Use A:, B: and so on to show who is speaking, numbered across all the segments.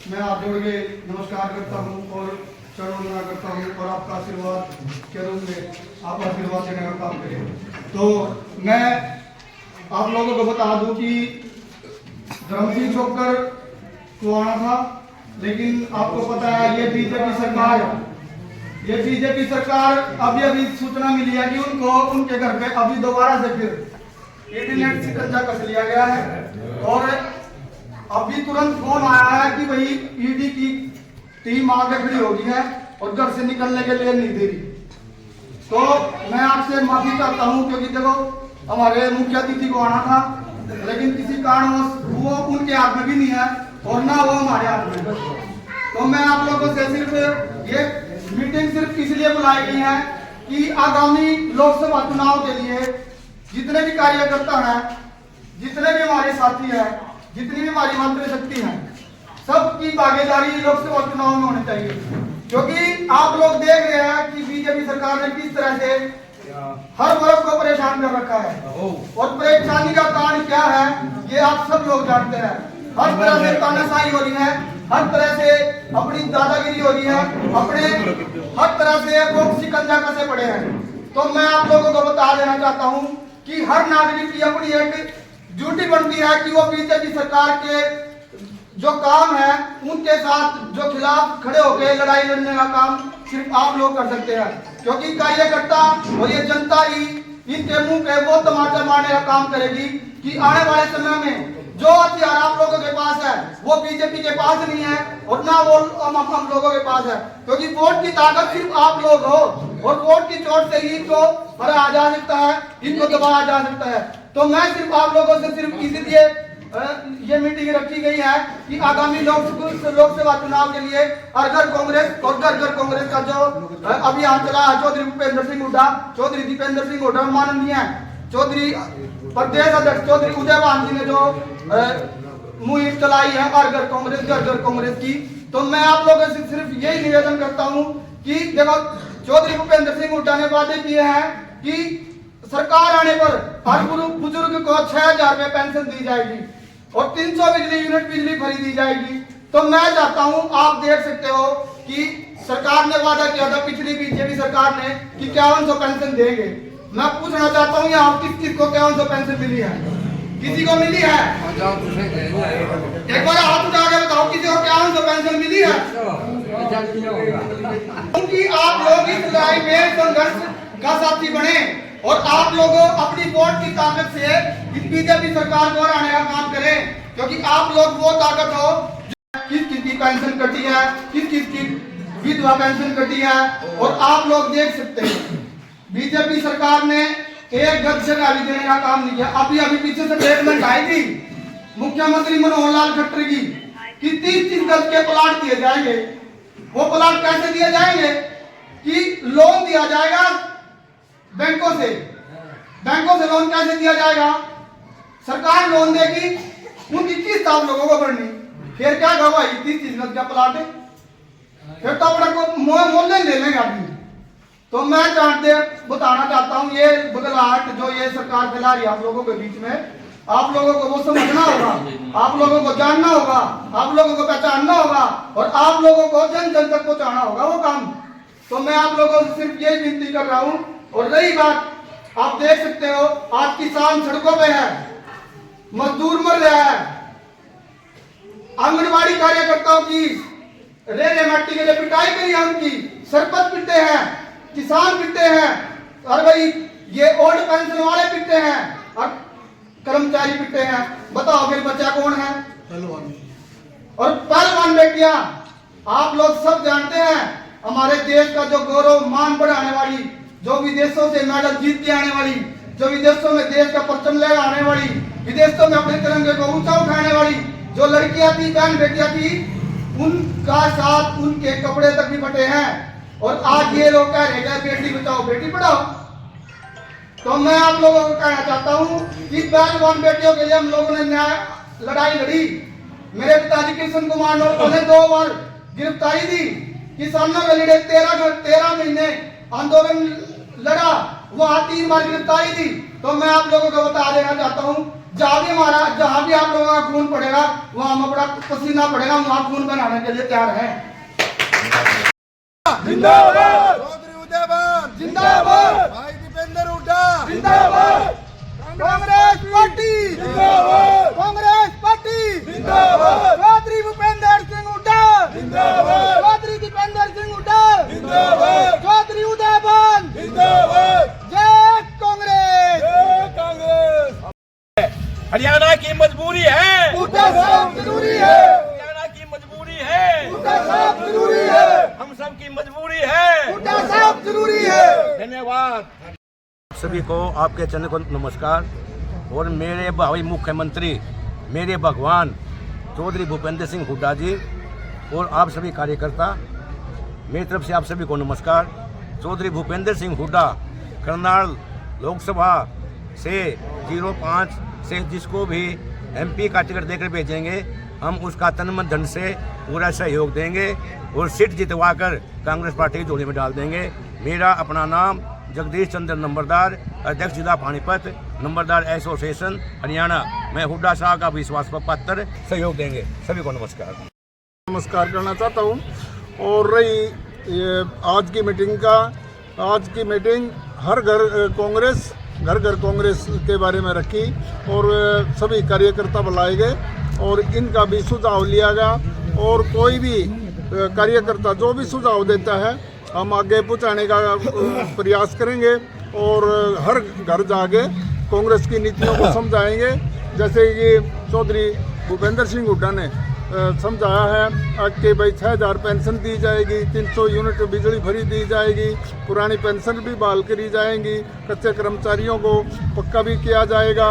A: मैं आप जोड़ के नमस्कार करता हूँ और चरण वंदना करता हूँ और आपका आशीर्वाद के रूप में आप आशीर्वाद देने का काम करें। तो मैं आप लोगों को बता दूं कि धर्मसिंह छोकर को आना था, लेकिन आपको पता है ये बीजेपी सरकार अभी सूचना मिली है कि उनके घर पे अभी दोबारा से फिर इंटरनेट शिकंजा कस लिया गया है और अभी तुरंत फोन आया है कि भाई ईडी की टीम आगे खड़ी हो गई है और घर से निकलने के लिए नहीं दे रही। तो मैं आपसे माफी चाहता हूं क्योंकि देखो हमारे मुख्य अतिथि को आना था, लेकिन किसी कारणवश वो उनके हाथ में भी नहीं है और ना वो हमारे हाथ में। तो मैं आप लोगों से सिर्फ ये मीटिंग सिर्फ इसलिए बुलाई गई है कि आगामी लोकसभा चुनाव के लिए जितने भी कार्यकर्ता हैं, जितने भी हमारे साथी हैं, जितनी भी हमारी मातृशक्ति है, सबकी भागीदारी लोकसभा चुनाव में होनी चाहिए। क्योंकि आप लोग देख रहे हैं कि बीजेपी सरकार ने किस तरह से हर वर्ग को परेशान कर रखा है और परेशानी का कारण क्या है ये आप सब लोग जानते हैं। हर तरह से तानाशाही हो रही है, हर तरह से अपनी दादागिरी हो रही है, अपने हर तरह से वो शिकंजा कसे पड़े हैं। तो मैं आप लोगों को बता देना चाहता हूं कि हर नागरिक की अपनी एक ड्यूटी बनती है कि वो बीजेपी सरकार के जो काम है उनके साथ जो खिलाफ खड़े होकर लड़ाई लड़ने का काम सिर्फ आप लोग कर सकते हैं। क्योंकि कार्यकर्ता और ये जनता ही इनके मुंह पे वो तमाचा मारने का काम करेगी कि आने वाले समय में जो हथियार आप लोगों के पास है वो बीजेपी के पास नहीं है और ना वो हम लोगों के पास है। क्योंकि वोट की ताकत सिर्फ आप लोग हो और वोट की चोट से ही इनको हराया जा सकता है, इनको दबाया जा सकता है। तो मैं सिर्फ आप लोगों से सिर्फ इसलिए ये मीटिंग रखी गई है कि आगामी लोकसभा चुनाव के लिए हर घर कांग्रेस और घर घर कांग्रेस का जो अभियान चला है, चौधरी भूपेंद्र सिंह हुड्डा, चौधरी दीपेंद्र सिंह हुड्डा माननीय चौधरी प्रदेश अध्यक्ष चौधरी उदयभान जी ने जो मुहिम चलाई है हर घर कांग्रेस की। तो मैं आप लोगों से सिर्फ यही निवेदन करता हूँ कि देखो चौधरी भूपेंद्र सिंह हुड्डा ने वादे किए हैं कि सरकार आने पर हर बुजुर्ग को 6,000 रुपए पेंशन दी जाएगी और 300 यूनिट बिजली फ्री दी जाएगी। तो मैं चाहता हूं, आप देख सकते हो कि सरकार ने वादा किया था पिछली बीजेपी सरकार ने कि 5100 पेंशन देंगे। मैं पूछना चाहता हूं यहाँ किस को 5100 पेंशन मिली है? किसी को मिली है? एक बार हाथ उठा के बताओ किसी को 5100 पेंशन मिली है? क्योंकि आप लोग इस लड़ाई में संघर्ष का साथी बने और आप लोग अपनी वोट की ताकत से इस बीजेपी सरकार को हराने का काम करें। क्योंकि आप लोग वो ताकत हो किस की पेंशन कटी है, किस की विधवा पेंशन कटी है। और आप लोग देख सकते हैं बीजेपी सरकार ने एक गज जगह भी देने का काम नहीं किया। अभी पीछे से स्टेटमेंट आई थी मुख्यमंत्री मनोहर लाल खट्टर की कि 30 गज के प्लाट दिए जाएंगे। वो प्लाट कैसे दिए जाएंगे कि लोन दिया जाएगा बैंकों से लोन कैसे दिया जाएगा? सरकार लोन देगी, उनकी किस्त आप लोगों को भरनी। फिर क्या कहोगा 30 गज का प्लाट है, फिर तो अपना को मोल ले लेंगे आदमी। तो मैं बताना चाहता हूँ ये बदलाहट जो ये सरकार फैला रही है आप लोगों के बीच में, आप लोगों को वो समझना होगा, आप लोगों को जानना होगा, आप लोगों को पहचानना होगा और आप लोगों को जन जन तक पहुंचाना होगा वो काम। तो मैं आप लोगों से सिर्फ यही विनती कर रहा हूँ। और रही बात, आप देख सकते हो आज किसान सड़कों पे है, मजदूर मर रहा है, आंगनबाड़ी कार्यकर्ताओं की रेले मट्टी के लिए पिटाई करी है, उनकी सरपंच पिटते हैं, किसान पिटते हैं और भाई ये ओल्ड पेंशन वाले पिटते हैं और कर्मचारी पिटते हैं। बताओ फिर बचा कौन है? पहलवान। और पहलवान बेटियां आप लोग सब जानते हैं हमारे देश का जो गौरव मान बढ़ाने वाली, जो विदेशों से मेडल जीत के आने वाली, जो विदेशों में देश का परचम ले आने वाली, विदेशों में अपने तिरंगे को ऊंचा उठाने वाली जो लड़कियां थी, बहन बेटियां थी, उनका साथ उनके कपड़े तक भी फटे हैं। और आज ये लोग कह रहे हैं बेटी बचाओ बेटी पढ़ाओ। तो मैं आप लोगों को कहना चाहता हूं कि पहलवान बेटियों के लिए हम लोगों ने न्याय लड़ाई लड़ी। मेरे पिताजी कृष्ण कुमार ने 2 बार गिरफ्तारी दी, किसानों के लिए 13 महीने आंदोलन लड़ा, वहां 3 बार गिरफ्तारी दी। तो मैं आप लोगों को बता देना चाहता हूं जहाँ भी आप लोगों का खून पड़ेगा वहाँ हम अपना पसीना पड़ेगा, वहाँ खून बनाने के लिए तैयार हैं।
B: जिंदाबाद चौधरी उदयवान, जिंदाबाद भाई दीपेंद्र हुड्डा, जिंदाबाद कांग्रेस पार्टी, जिंदाबाद कांग्रेस पार्टी, जिंदाबाद चौधरी भूपेंद्र सिंह हुड्डा, जिंदाबाद चौधरी दीपेंद्र सिंह हुड्डा, जिंदाबाद चौधरी उदयवान, जिंदाबाद जय कांग्रेस, जय कांग्रेस।
C: हरियाणा की मजबूरी है,
B: हुड्डा साहब जरूरी है,
C: हरियाणा की मजबूरी है,
B: हुड्डा साहब जरूरी है,
C: हम सब की मजबूरी है,
B: हुड्डा साहब जरूरी है।
C: धन्यवाद। सभी को आपके चैनल को नमस्कार। और मेरे भावी मुख्यमंत्री, मेरे भगवान चौधरी भूपेंद्र सिंह हुड्डा जी और आप सभी कार्यकर्ता, मेरी तरफ से आप सभी को नमस्कार। चौधरी भूपेंद्र सिंह हुड्डा करनाल लोकसभा से 05 से जिसको भी MP का टिकट देकर भेजेंगे, हम उसका तन मन धन से पूरा सहयोग देंगे और सीट जितवाकर कांग्रेस पार्टी की झोली में डाल देंगे। मेरा अपना नाम जगदीश चंद्र नंबरदार, अध्यक्ष जिला पानीपत, नंबरदार एसोसिएशन हरियाणा। मैं हुड्डा साहब का विश्वास पात्र, सहयोग देंगे। सभी को नमस्कार।
D: नमस्कार करना चाहता हूँ। और रही ये आज की मीटिंग का, आज की मीटिंग हर घर कांग्रेस, घर घर कांग्रेस के बारे में रखी और सभी कार्यकर्ता बुलाए गए और इनका भी सुझाव लिया गया। और कोई भी कार्यकर्ता जो भी सुझाव देता है हम आगे पहुंचाने का प्रयास करेंगे और हर घर जाके कांग्रेस की नीतियों को समझाएंगे। जैसे कि चौधरी भूपेंद्र सिंह हुड्डा ने समझाया है कि भाई 6000 पेंशन दी जाएगी, 300 यूनिट बिजली फ्री दी जाएगी, पुरानी पेंशन भी बहाल करी जाएंगी, कच्चे कर्मचारियों को पक्का भी किया जाएगा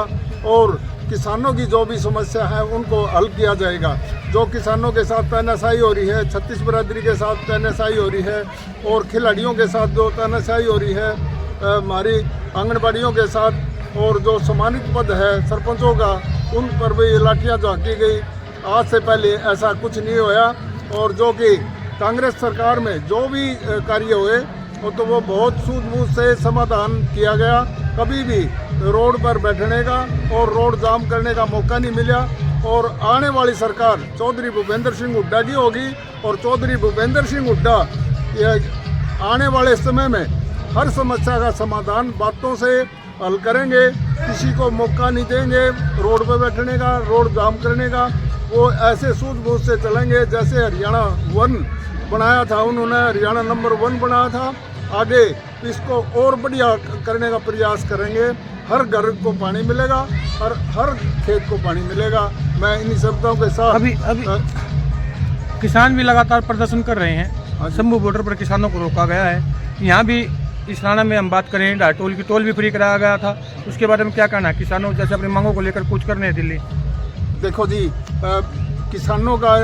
D: और किसानों की जो भी समस्या है उनको हल किया जाएगा। जो किसानों के साथ तानाशाही हो रही है, 36 बिरादरी के साथ तानाशाही हो रही है और खिलाड़ियों के साथ जो तानाशाही हो रही है, हमारी आंगनबाड़ियों के साथ और जो सम्मानित पद है सरपंचों का, उन पर भी लाठियाँ झाँकी गई। आज से पहले ऐसा कुछ नहीं होया और जो कि कांग्रेस सरकार में जो भी कार्य हुए तो वो बहुत सूझबूझ से समाधान किया गया। कभी भी रोड पर बैठने का और रोड जाम करने का मौका नहीं मिला। और आने वाली सरकार चौधरी भूपेंद्र सिंह हुड्डा की होगी और चौधरी भूपेंद्र सिंह हुड्डा आने वाले समय में हर समस्या का समाधान बातों से हल करेंगे। किसी को मौका नहीं देंगे रोड पर बैठने का, रोड जाम करने का। वो ऐसे सूझबूझ से चलेंगे जैसे हरियाणा 1 बनाया था उन्होंने, हरियाणा नंबर 1 बनाया था। आगे इसको और बढ़िया करने का प्रयास करेंगे। हर घर को पानी मिलेगा और हर खेत को पानी मिलेगा। मैं इन शब्दों के साथ
E: अभी किसान भी लगातार प्रदर्शन कर रहे हैं। शंभू बॉर्डर पर किसानों को रोका गया है। यहाँ भी इस राणा में हम बात करें, टोल की टोल भी फ्री कराया गया था। उसके बारे में क्या कहना है? किसानों जैसे अपनी मांगों को लेकर कूच करने हैं दिल्ली।
D: देखो जी, किसानों का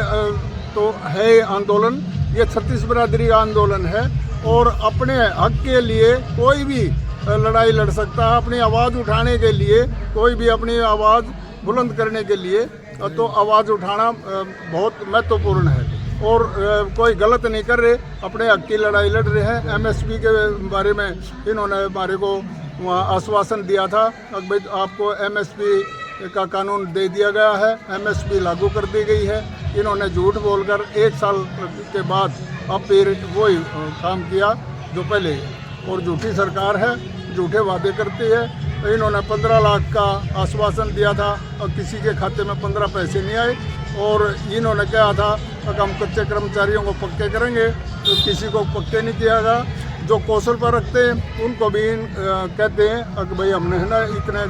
D: तो है आंदोलन, ये 36 बिरादरी का आंदोलन है और अपने हक के लिए कोई भी लड़ाई लड़ सकता है। अपनी आवाज़ उठाने के लिए, कोई भी अपनी आवाज़ बुलंद करने के लिए तो आवाज़ उठाना बहुत महत्वपूर्ण है और कोई गलत नहीं कर रहे, अपने हक की लड़ाई लड़ रहे हैं। MSP के बारे में इन्होंने हमारे को आश्वासन दिया था, भाई आपको MSP का कानून दे दिया गया है, MSP लागू कर दी गई है। इन्होंने झूठ बोलकर 1 साल के बाद अब फिर वही काम किया जो पहले, और झूठी सरकार है, झूठे वादे करती है। तो इन्होंने 15 लाख का आश्वासन दिया था और किसी के खाते में 15 पैसे नहीं आए। और इन्होंने कहा था कि हम कच्चे कर्मचारियों को पक्के करेंगे, तो किसी को पक्के नहीं किया गया। जो कौशल पर रखते हैं उनको भी कहते हैं कि भाई हमने है ना इतने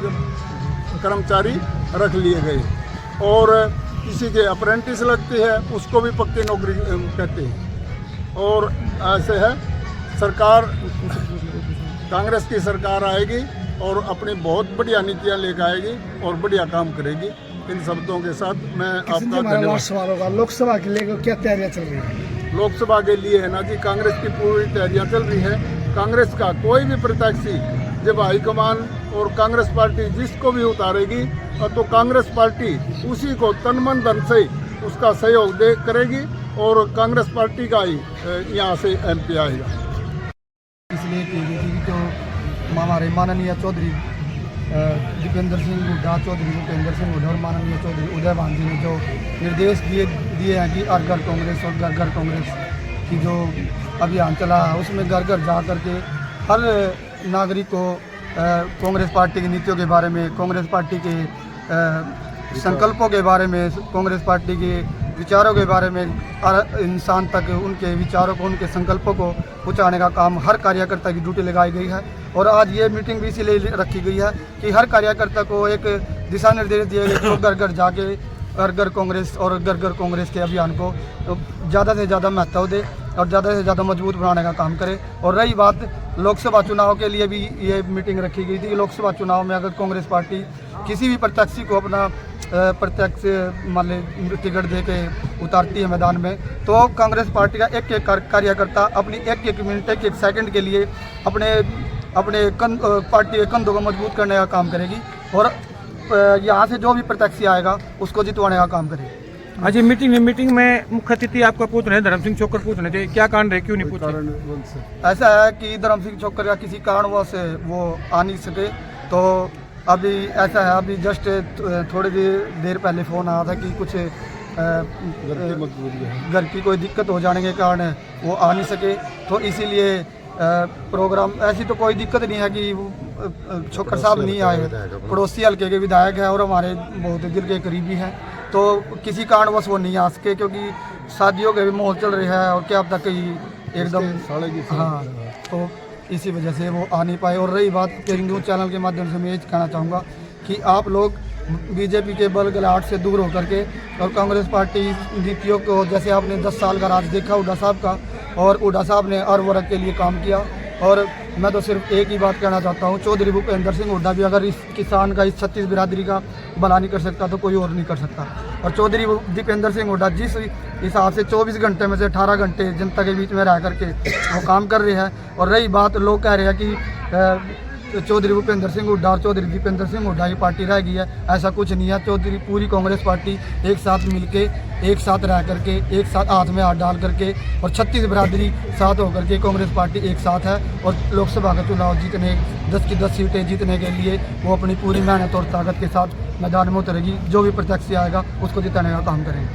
D: कर्मचारी रख लिए गए। और किसी के अप्रेंटिस लगती है उसको भी पक्की नौकरी कहते हैं। और ऐसे है, सरकार कांग्रेस की सरकार आएगी और अपनी बहुत बढ़िया नीतियां लेकर आएगी और बढ़िया काम करेगी। इन शब्दों के साथ मैं आपका धन्यवाद।
B: लोकसभा के लिए क्या तैयारियां चल रही है?
D: लोकसभा के लिए है ना जी, कांग्रेस की पूरी तैयारियां चल रही है। कांग्रेस का कोई भी प्रत्याशी जब हाईकमान और कांग्रेस पार्टी जिसको भी उतारेगी तो कांग्रेस पार्टी उसी को तन मन धन से उसका सहयोग दे करेगी और कांग्रेस पार्टी का ही यहाँ से MP आएगा।
A: इसलिए कि जो हमारे माननीय चौधरी दीपेंद्र सिंह हुड्डा, चौधरी भूपेंद्र सिंह हुड्डा और माननीय चौधरी उदय भान जी ने जो निर्देश दिए हैं कि हर घर कांग्रेस और घर घर कांग्रेस की जो अभियान चला है उसमें घर घर जा कर के हर नागरिक को कांग्रेस पार्टी की नीतियों के बारे में, कांग्रेस पार्टी के संकल्पों के बारे में, कांग्रेस पार्टी के विचारों के बारे में हर इंसान तक उनके विचारों को, उनके संकल्पों को पहुँचाने का काम हर कार्यकर्ता की ड्यूटी लगाई गई है। और आज ये मीटिंग भी इसीलिए रखी गई है कि हर कार्यकर्ता को एक दिशा निर्देश दिए गए कि वो घर घर जाके घर घर कांग्रेस और घर घर कांग्रेस के अभियान को ज़्यादा से ज़्यादा महत्व दे और ज़्यादा से ज़्यादा मजबूत बनाने का काम करे। और रही बात लोकसभा चुनाव के लिए भी ये मीटिंग रखी गई थी। लोकसभा चुनाव में अगर कांग्रेस पार्टी किसी भी प्रत्याशी को अपना प्रत्यक्ष मान लीजिए टिकट दे के उतारती है मैदान में, तो कांग्रेस पार्टी का एक एक कार्यकर्ता अपनी एक एक मिनट, एक एक सेकंड के लिए अपने पार्टी के कंधों को मजबूत करने का काम करेगी और यहाँ से जो भी प्रत्याशी आएगा उसको जितवाने का काम करेगी।
E: आज ये मीटिंग में मुख्य अतिथि आपका पूछ रहे हैं, धर्म सिंह छोकर पूछ रहे थे, क्या कारण रहे, क्यों नहीं पूछ रहे?
A: ऐसा है कि धर्म सिंह छोकर का किसी कारणवश वो आ नहीं सके, तो अभी ऐसा है, अभी जस्ट थोड़ी देर पहले फ़ोन आया था कि कुछ घर की कोई दिक्कत हो जाने के कारण वो आ नहीं सके। तो इसीलिए प्रोग्राम, ऐसी तो कोई दिक्कत नहीं है कि छोकर साहब नहीं आए, पड़ोसी हल्के के विधायक हैं और हमारे बहुत दिल के करीबी हैं, तो किसी कारणवश वो नहीं आ सके क्योंकि शादियों के भी माहौल चल रहा है और क्या अब तक एकदम हाँ, तो इसी वजह से वो आ नहीं पाए। और रही बात पेरिंग न्यूज़ चैनल के माध्यम से मैं ये कहना चाहूँगा कि आप लोग बीजेपी के बलगलाहट से दूर होकर के और कांग्रेस पार्टी नीतियों को, जैसे आपने 10 साल का राज देखा हुड्डा साहब का, और हुड्डा साहब ने हर वर्ग के लिए काम किया। और मैं तो सिर्फ एक ही बात कहना चाहता हूँ, चौधरी भूपेंद्र सिंह हुड्डा भी अगर इस किसान का, इस 36 बिरादरी का भला नहीं कर सकता तो कोई और नहीं कर सकता। और चौधरी दीपेंद्र सिंह हुड्डा जिस हिसाब से 24 घंटे में से 18 घंटे जनता के बीच में रह करके वो काम कर रहे हैं। और रही बात, लोग कह रहे हैं कि चौधरी भूपेंद्र सिंह हुड्डा और चौधरी दीपेंद्र सिंह हुड्डा की पार्टी रह गई है, ऐसा कुछ नहीं है। चौधरी पूरी कांग्रेस पार्टी एक साथ मिलके, एक साथ रह करके, एक साथ हाथ में हाथ डाल करके और 36 बिरादरी साथ होकर के कांग्रेस पार्टी एक साथ है। और लोकसभा का चुनाव जीतने, 10 की 10 सीटें जीतने के लिए वो अपनी पूरी मेहनत और ताकत के साथ मैदान में उतरेगी। जो भी प्रत्याशी आएगा उसको जिताने का काम करेंगे।